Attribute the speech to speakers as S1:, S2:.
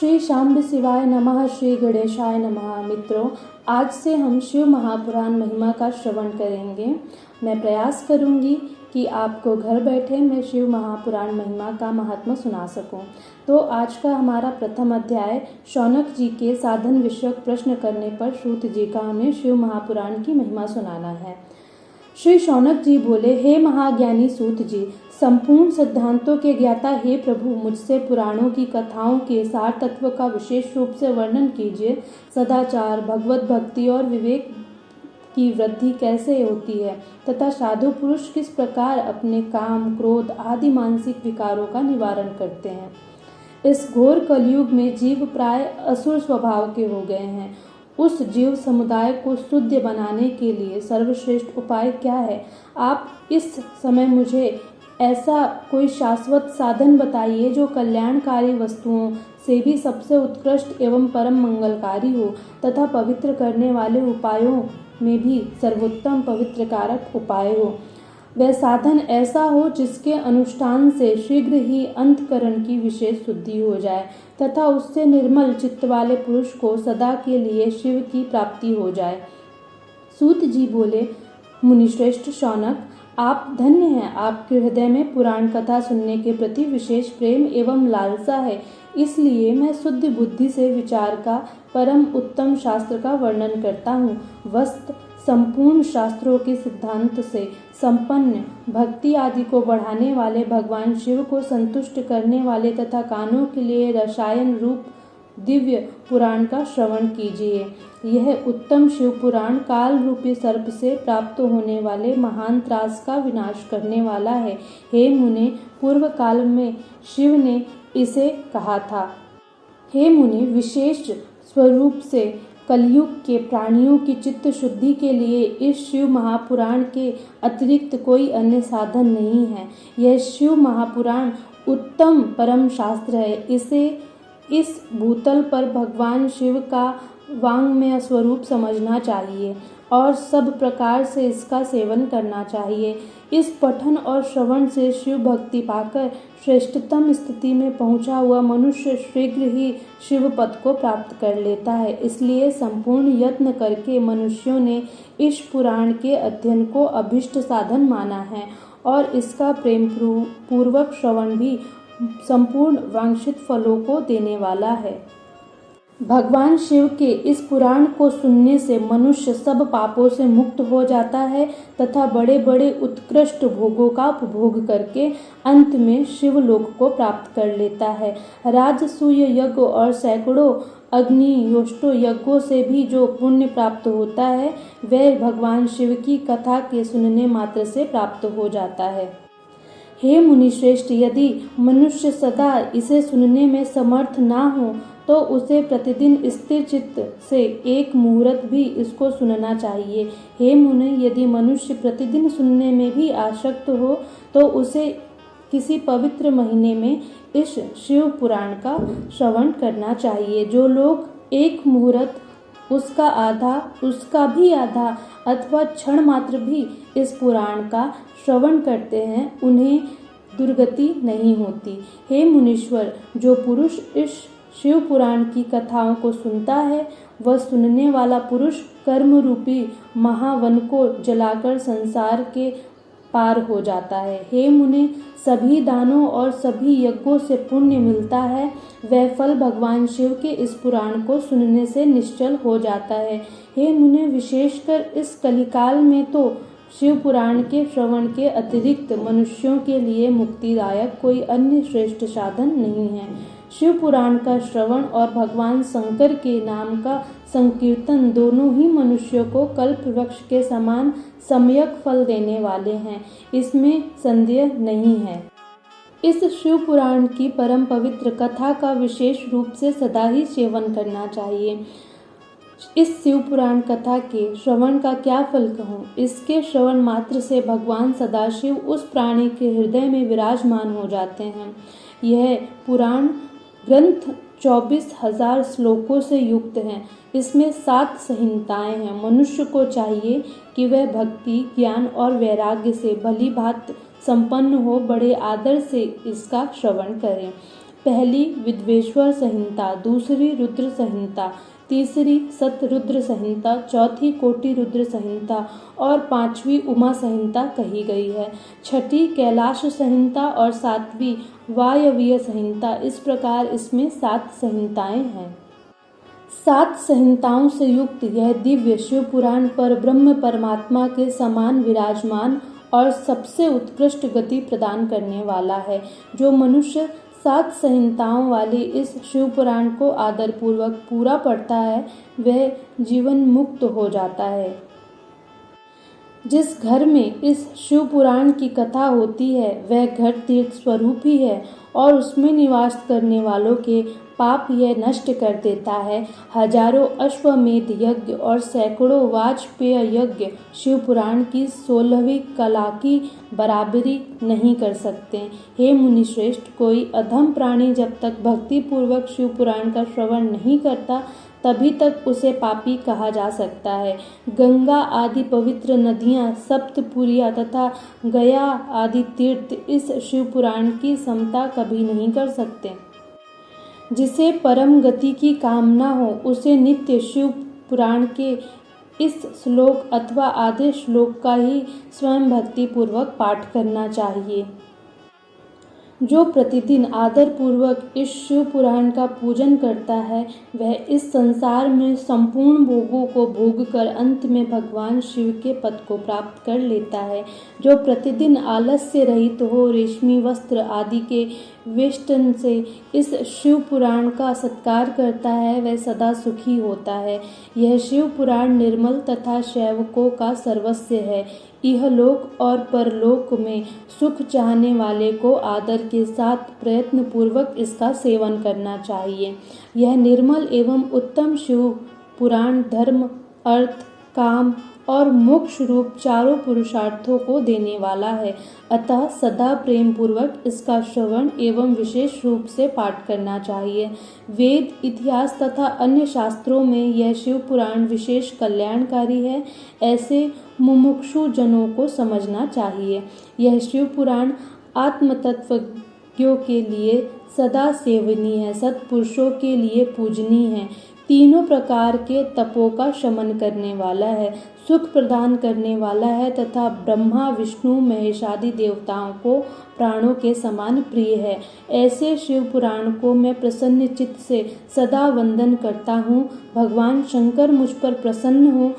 S1: श्री शांब शिवाय नमः, श्री गणेशाय नमः। मित्रों, आज से हम शिव महापुराण महिमा का श्रवण करेंगे। मैं प्रयास करूंगी कि आपको घर बैठे मैं शिव महापुराण महिमा का महात्मा सुना सकूं। तो आज का हमारा प्रथम अध्याय शौनक जी के साधन विषयक प्रश्न करने पर सूत जी का हमें शिव महापुराण की महिमा सुनाना है। श्री शौनक जी बोले, हे महाज्ञानी सूत जी, संपूर्ण सिद्धांतों के ज्ञाता हे प्रभु, मुझसे पुराणों की कथाओं के सार तत्व का विशेष रूप से वर्णन कीजिए। सदाचार, भगवत भक्ति और विवेक की वृद्धि कैसे होती है तथा साधु पुरुष किस प्रकार अपने काम, क्रोध आदि मानसिक विकारों का निवारण करते हैं। इस घोर कलयुग में जीव प्राय असुर स्वभाव के हो गए हैं। उस जीव समुदाय को शुद्ध बनाने के लिए सर्वश्रेष्ठ उपाय क्या है? आप इस समय मुझे ऐसा कोई शाश्वत साधन बताइए जो कल्याणकारी वस्तुओं से भी सबसे उत्कृष्ट एवं परम मंगलकारी हो तथा पवित्र करने वाले उपायों में भी सर्वोत्तम पवित्रकारक उपाय हो। वह साधन ऐसा हो जिसके अनुष्ठान से शीघ्र ही अंतकरण की विशेष शुद्धि हो जाए तथा उससे निर्मल चित्त वाले पुरुष को सदा के लिए शिव की प्राप्ति हो जाए। सूत जी बोले, मुनिश्रेष्ठ शौनक, आप धन्य हैं। आपके हृदय में पुराण कथा सुनने के प्रति विशेष प्रेम एवं लालसा है, इसलिए मैं शुद्ध बुद्धि से विचार का परम उत्तम शास्त्र का वर्णन करता हूँ। वस्त संपूर्ण शास्त्रों के सिद्धांत से संपन्न, भक्ति आदि को बढ़ाने वाले, भगवान शिव को संतुष्ट करने वाले तथा कानों के लिए रसायन रूप दिव्य पुराण का श्रवण कीजिए। यह उत्तम शिव पुराण काल रूपी सर्प से प्राप्त होने वाले महान त्रास का विनाश करने वाला है। हे मुने, पूर्व काल में शिव ने इसे कहा था। हे मुने, विशेष स्वरूप से कलयुग के प्राणियों की चित्त शुद्धि के लिए इस शिव महापुराण के अतिरिक्त कोई अन्य साधन नहीं है। यह शिव महापुराण उत्तम परम शास्त्र है। इसे इस भूतल पर भगवान शिव का वाङ्मय स्वरूप समझना चाहिए और सब प्रकार से इसका सेवन करना चाहिए। इस पठन और श्रवण से शिव भक्ति पाकर श्रेष्ठतम स्थिति में पहुंचा हुआ मनुष्य शीघ्र ही शिव पद को प्राप्त कर लेता है। इसलिए संपूर्ण यत्न करके मनुष्यों ने इस पुराण के अध्ययन को अभिष्ट साधन माना है और इसका प्रेम पूर्वक श्रवण भी संपूर्ण वांछित फलों को देने वाला है। भगवान शिव के इस पुराण को सुनने से मनुष्य सब पापों से मुक्त हो जाता है तथा बड़े बड़े उत्कृष्ट भोगों का उपभोग करके अंत में शिवलोक को प्राप्त कर लेता है। राजसूय यज्ञ और सैकड़ों अग्नि योष्टो यज्ञों से भी जो पुण्य प्राप्त होता है वह भगवान शिव की कथा के सुनने मात्र से प्राप्त हो जाता है। हे मुनिश्रेष्ठ, यदि मनुष्य सदा इसे सुनने में समर्थ ना हो तो उसे प्रतिदिन स्थिर चित्त से एक मुहूर्त भी इसको सुनना चाहिए। हे मुने, यदि मनुष्य प्रतिदिन सुनने में भी आसक्त हो तो उसे किसी पवित्र महीने में इस शिव पुराण का श्रवण करना चाहिए। जो लोग एक मुहूर्त, उसका भी आधा अथवा क्षण मात्र भी इस पुराण का श्रवण करते हैं उन्हें दुर्गति नहीं होती। हे मुनीश्वर, जो पुरुष इस शिव पुराण की कथाओं को सुनता है वह सुनने वाला पुरुष कर्म रूपी महावन को जलाकर संसार के पार हो जाता है। हे मुने, सभी दानों और सभी यज्ञों से पुण्य मिलता है, वह फल भगवान शिव के इस पुराण को सुनने से निश्चल हो जाता है। हे मुने, विशेषकर इस कलिकाल में तो शिव पुराण के श्रवण के अतिरिक्त मनुष्यों के लिए मुक्तिदायक कोई अन्य श्रेष्ठ साधन नहीं है। शिव पुराण का श्रवण और भगवान शंकर के नाम का संकीर्तन दोनों ही मनुष्यों को कल्प वृक्ष के समान सम्यक फल देने वाले हैं, इसमें संदेह नहीं है। इस शिव पुराण की परम पवित्र कथा का विशेष रूप से सदा ही सेवन करना चाहिए। इस शिव पुराण कथा के श्रवण का क्या फल कहूँ? इसके श्रवण मात्र से भगवान सदाशिव उस प्राणी के हृदय में विराजमान हो जाते हैं। यह पुराण ग्रंथ 24,000 श्लोकों से युक्त है। इसमें 7 संहिताएं हैं। मनुष्य को चाहिए कि वह भक्ति, ज्ञान और वैराग्य से भली भांति संपन्न हो बड़े आदर से इसका श्रवण करें। पहली विद्वेश्वर संहिता, दूसरी रुद्र संहिता, तीसरी सतरुद्र संहिता, चौथी कोटि रुद्र संहिता और पांचवी उमा संहिता कही गई है। छठी कैलाश संहिता और सातवीं वायव्य संहिता। इस प्रकार इसमें 7 संहिताएं हैं। 7 संहिताओं से युक्त यह दिव्य शिव पुराण पर ब्रह्म परमात्मा के समान विराजमान और सबसे उत्कृष्ट गति प्रदान करने वाला है। जो मनुष्य 7 संहिताओं वाले इस शिव पुराण को आदरपूर्वक पूरा पढ़ता है वह जीवन मुक्त हो जाता है। जिस घर में इस शिव पुराण की कथा होती है वह घर तीर्थ स्वरूप ही है और उसमें निवास करने वालों के पाप यह नष्ट कर देता है। हजारों अश्वमेध यज्ञ और सैकड़ों वाजपेय यज्ञ शिव पुराण की 16वीं कला की बराबरी नहीं कर सकते। हे मुनिश्रेष्ठ, कोई अधम प्राणी जब तक भक्ति पूर्वक शिव पुराण का श्रवण नहीं करता तभी तक उसे पापी कहा जा सकता है। गंगा आदि पवित्र नदियाँ, सप्तपुरियाँ तथा गया आदि तीर्थ इस शिव पुराण की समता कभी नहीं कर सकते। जिसे परम गति की कामना हो उसे नित्य शिव पुराण के इस श्लोक अथवा आधे श्लोक का ही स्वयं भक्ति पूर्वक पाठ करना चाहिए। जो प्रतिदिन आदर पूर्वक इस शिव पुराण का पूजन करता है वह इस संसार में संपूर्ण भोगों को भोग कर अंत में भगवान शिव के पद को प्राप्त कर लेता है। जो प्रतिदिन आलस्य रहित हो रेशमी वस्त्र आदि के वेष्टन से इस शिव पुराण का सत्कार करता है वह सदा सुखी होता है। यह शिव पुराण निर्मल तथा सेवकों का सर्वस्व है। इहलोक और परलोक में सुख चाहने वाले को आदर के साथ प्रयत्न पूर्वक इसका सेवन करना चाहिए। यह निर्मल एवं उत्तम शिव पुराण धर्म, अर्थ, काम और मोक्ष रूप चारों पुरुषार्थों को देने वाला है। अतः सदा प्रेम पूर्वक इसका श्रवण एवं विशेष रूप से पाठ करना चाहिए। वेद, इतिहास तथा अन्य शास्त्रों में यह शिव पुराण विशेष कल्याणकारी है, ऐसे मुमुक्षु जनों को समझना चाहिए। यह शिव पुराण आत्मतत्वज्ञों के लिए सदा सेवनीय है, सत्पुरुषों के लिए पूजनीय है, तीनों प्रकार के तपों का शमन करने वाला है, सुख प्रदान करने वाला है तथा ब्रह्मा, विष्णु, महेश आदि देवताओं को प्राणों के समान प्रिय है। ऐसे शिव पुराण को मैं प्रसन्न चित्त से सदा वंदन करता हूँ। भगवान शंकर मुझ पर प्रसन्न हो